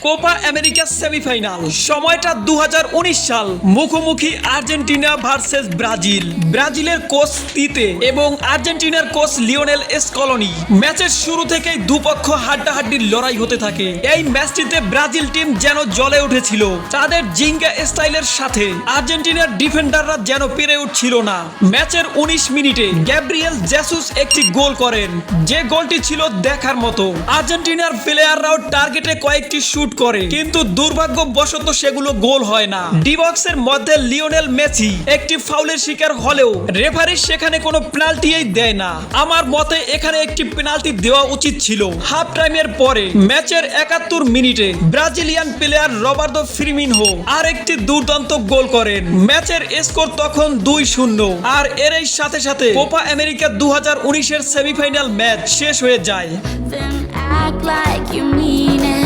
Copa America semifinal সময়টা 2019 সাল মুখোমুখি আর্জেন্টিনা ভার্সেস ব্রাজিল। ব্রাজিলের কোচ তিতে এবং আর্জেন্টিনার কোচ লিওনেল স্কলোনি। ম্যাচের শুরু থেকেই দুপক্ষ হাড্ডাহাড্ডির লড়াই হতে থাকে। এই ম্যাচটিতে ব্রাজিল টিম যেন জ্বলে উঠেছিল তাদের জিঙ্গা স্টাইলের সাথে। আর্জেন্টিনার ডিফেন্ডাররা যেন পেরে উঠছিল না। ম্যাচের 19 মিনিটে গ্যাব্রিয়েল জেসুস একটি গোল করেন, যে গোলটি ছিল দেখার মতো। আর্জেন্টিনার প্লেয়াররাও টার্গেটে কয়েকটি শুট করে, কিন্তু দুর্ভাগ্যবশত সেগুলো গোল হয় না। ডি বক্সের মধ্যে লিওনেল মেসি একটি ফাউলের শিকার হলেও রেফারি সেখানে কোনো পেনাল্টিই দেয় না। আমার মতে এখানে একটি পেনাল্টি দেওয়া উচিত ছিল। হাফ টাইমের পরে ম্যাচের 71 মিনিটে ব্রাজিলিয়ান প্লেয়ার রবার্তো ফিরমিনহো আর একটি দুর্দান্ত গোল করেন। ম্যাচের স্কোর তখন 2-0। আর এরই সাথে সাথে কোপা আমেরিকা 2019 এর সেমিফাইনাল ম্যাচ শেষ হয়ে যায়। Then act like you mean it.